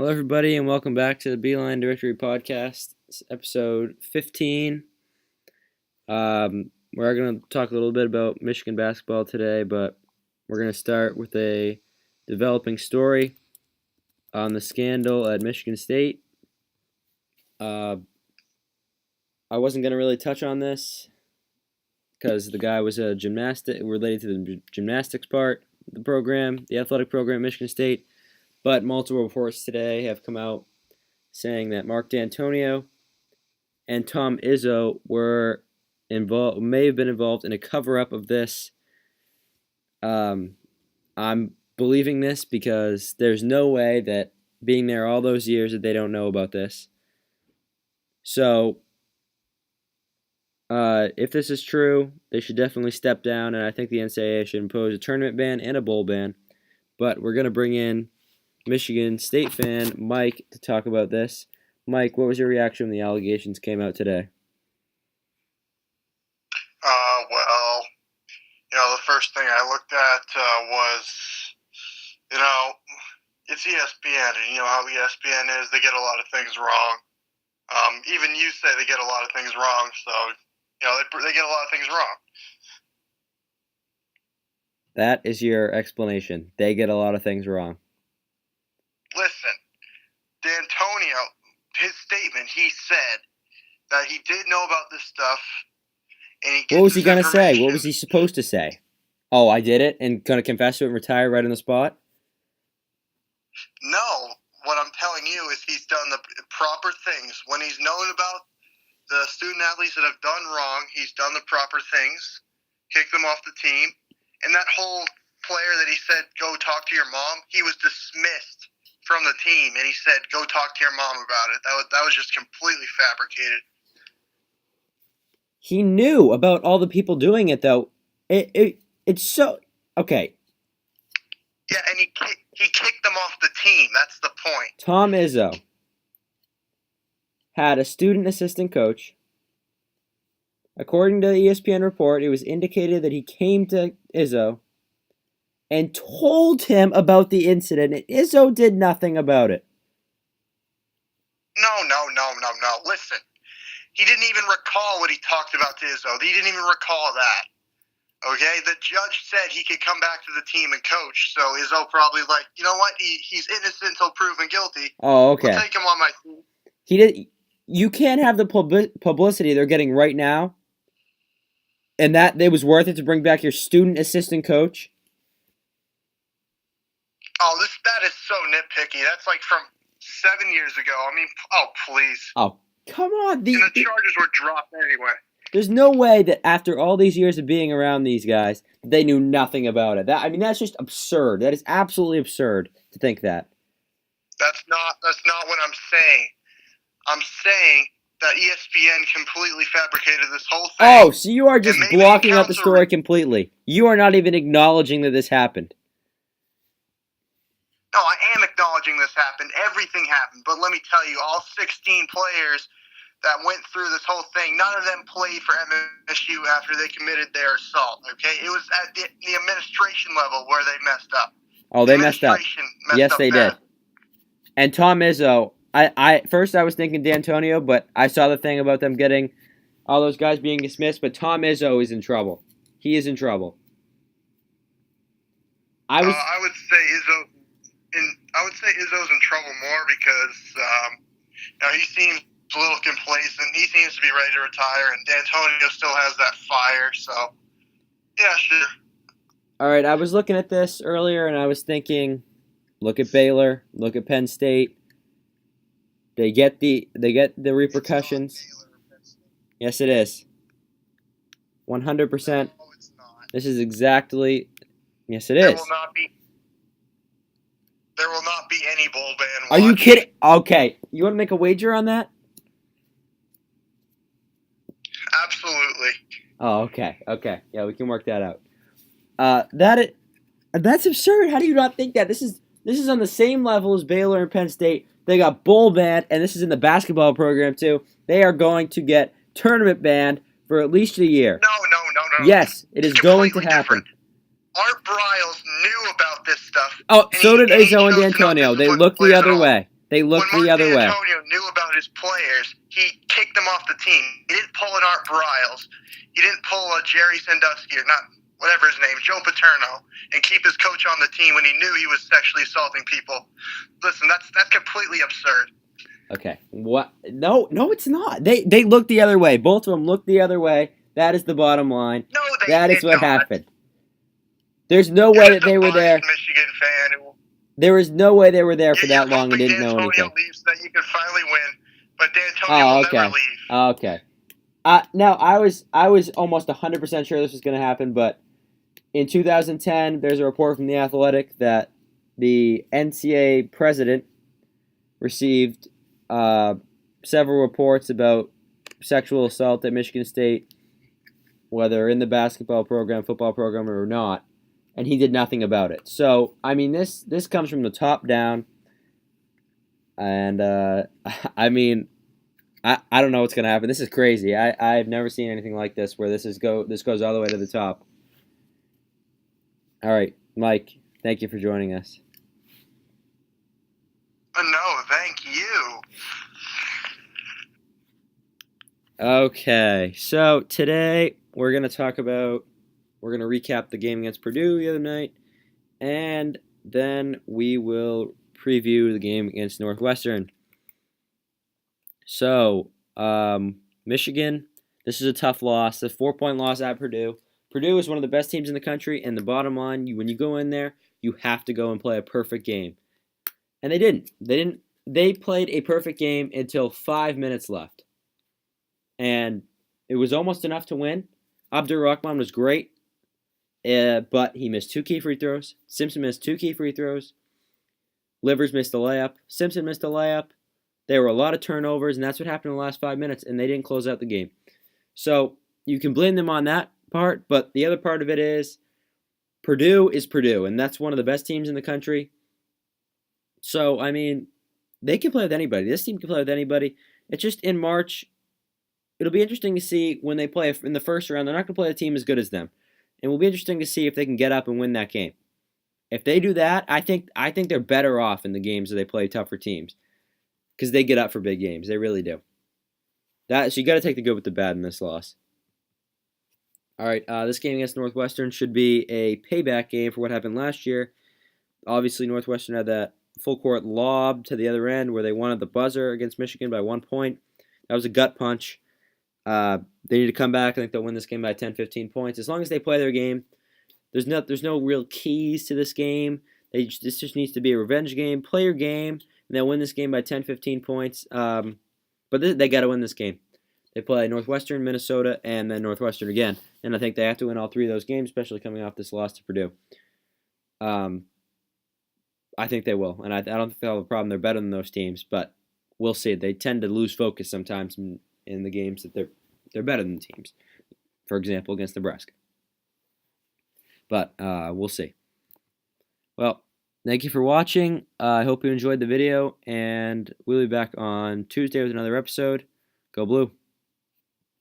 Hello, everybody, and welcome back to the Beilein Directory Podcast. It's episode 15. We're going to talk a little bit about Michigan basketball today, but we're going to start with a developing story on the scandal at Michigan State. I wasn't going to really touch on this because the guy was related to the gymnastics part of the program, the athletic program at Michigan State. But multiple reports today have come out saying that Mark D'Antonio and Tom Izzo may have been involved in a cover-up of this. I'm believing this because there's no way that being there all those years that they don't know about this. So, if this is true, they should definitely step down, and I think the NCAA should impose a tournament ban and a bowl ban. But we're going to bring in Michigan State fan Mike to talk about this. Mike, what was your reaction when the allegations came out today? The first thing I looked at was, it's ESPN, and you know how ESPN is. They get a lot of things wrong. Even you say they get a lot of things wrong, so, they get a lot of things wrong. That is your explanation. They get a lot of things wrong. Listen, D'Antonio, his statement, he said that he did know about this stuff, and he gets What was he going to say? information. What was he supposed to say? Oh, I did it, and going to confess to it and retire right on the spot? No, what I'm telling you is he's done the proper things. When he's known about the student athletes that have done wrong, he's done the proper things, kicked them off the team, and that whole player that he said, go talk to your mom, he was dismissed from the team, and he said, go talk to your mom about it. That was just completely fabricated. He knew about all the people doing it, though. It's so... Okay. Yeah, and he kicked them off the team. That's the point. Tom Izzo had a student assistant coach. According to the ESPN report, it was indicated that he came to Izzo and told him about the incident, and Izzo did nothing about it. No. Listen, he didn't even recall what he talked about to Izzo. He didn't even recall that. Okay? The judge said he could come back to the team and coach, so Izzo probably like, you know what? He's innocent until proven guilty. Oh, okay. I'll take him on my team. He did. You can't have the publicity they're getting right now, and that it was worth it to bring back your student assistant coach. Oh, that is so nitpicky. That's like from 7 years ago. I mean, oh, please. Oh, come on. And the charges were dropped anyway. There's no way that after all these years of being around these guys, they knew nothing about it. That's just absurd. That is absolutely absurd to think that. That's not what I'm saying. I'm saying that ESPN completely fabricated this whole thing. Oh, so you are just blocking out the story completely. You are not even acknowledging that this happened. No, I am acknowledging this happened. Everything happened. But let me tell you, all 16 players that went through this whole thing, none of them played for MSU after they committed their assault, okay? It was at the administration level where they messed up. Oh, they messed up. Yes, they did. And Tom Izzo, first I was thinking D'Antonio, but I saw the thing about them getting all those guys being dismissed, but Tom Izzo is in trouble. He is in trouble. I would say Izzo's in trouble more because he seems a little complacent. He seems to be ready to retire, and D'Antonio still has that fire. So, yeah, sure. All right, I was looking at this earlier, and I was thinking, look at Baylor, look at Penn State. They get the repercussions. Yes, it is. 100%. No, it's not. This is exactly. Yes, it is. There will not be any bowl ban. Are you kidding? Okay, you want to make a wager on that? Absolutely. Oh, okay. Yeah, we can work that out. That's absurd. How do you not think that? This is on the same level as Baylor and Penn State. They got bowl banned, and this is in the basketball program too. They are going to get tournament banned for at least a year. No. Yes, it is going to happen. Different. Art Briles knew about this stuff. Oh, so did Izzo and D'Antonio. They looked the other way. They when looked the Mark other way. D'Antonio knew about his players, he kicked them off the team. He didn't pull an Art Briles. He didn't pull a Jerry Sandusky or not whatever his name, Joe Paterno, and keep his coach on the team when he knew he was sexually assaulting people. Listen, that's completely absurd. Okay. What? No, it's not. They looked the other way. Both of them looked the other way. That is the bottom line. No, they That is did what not. happened. There's no You're way just that they a were there. biased Michigan fan. There was no way they were there for You're that long and hoping didn't know D'Antonio anything. leaves so that you can finally win, but D'Antonio will never leave. Okay. Now I was almost 100% sure this was going to happen, but in 2010, there's a report from The Athletic that the NCAA president received several reports about sexual assault at Michigan State, whether in the basketball program, football program, or not, and he did nothing about it. So, I mean, this comes from the top down, and I mean, I don't know what's gonna happen. This is crazy. I've never seen anything like this where this goes all the way to the top. All right, Mike, thank you for joining us. No, thank you. Okay, so today we're going to recap the game against Purdue the other night, and then we will preview the game against Northwestern. So, Michigan, this is a tough loss, a 4-point loss at Purdue. Purdue is one of the best teams in the country, and the bottom line, when you go in there, you have to go and play a perfect game. And they didn't. They played a perfect game until 5 minutes left. And it was almost enough to win. Abdur-Rahman was great, but he missed 2 key free throws. Simpson missed 2 key free throws. Livers missed a layup. Simpson missed a layup. There were a lot of turnovers, and that's what happened in the last 5 minutes, and they didn't close out the game. So you can blame them on that part, but the other part of it is Purdue is Purdue, and that's one of the best teams in the country. So, I mean, they can play with anybody. This team can play with anybody. It's just in March. It'll be interesting to see when they play in the first round. They're not going to play a team as good as them. It will be interesting to see if they can get up and win that game. If they do that, I think they're better off in the games that they play tougher teams because they get up for big games. They really do. So you got to take the good with the bad in this loss. All right, this game against Northwestern should be a payback game for what happened last year. Obviously, Northwestern had that full court lob to the other end where they wanted the buzzer against Michigan by 1 point. That was a gut punch. They need to come back. I think they'll win this game by 10, 15 points. As long as they play their game, there's no real keys to this game. This just needs to be a revenge game. Play your game, and they'll win this game by 10, 15 points. But they got to win this game. They play Northwestern, Minnesota, and then Northwestern again. And I think they have to win all 3 of those games, especially coming off this loss to Purdue. I think they will, and I don't think they'll have a problem. They're better than those teams, but we'll see. They tend to lose focus sometimes in the games that they're better than teams. For example, against Nebraska. But we'll see. Well, thank you for watching. I hope you enjoyed the video, and we'll be back on Tuesday with another episode. Go Blue.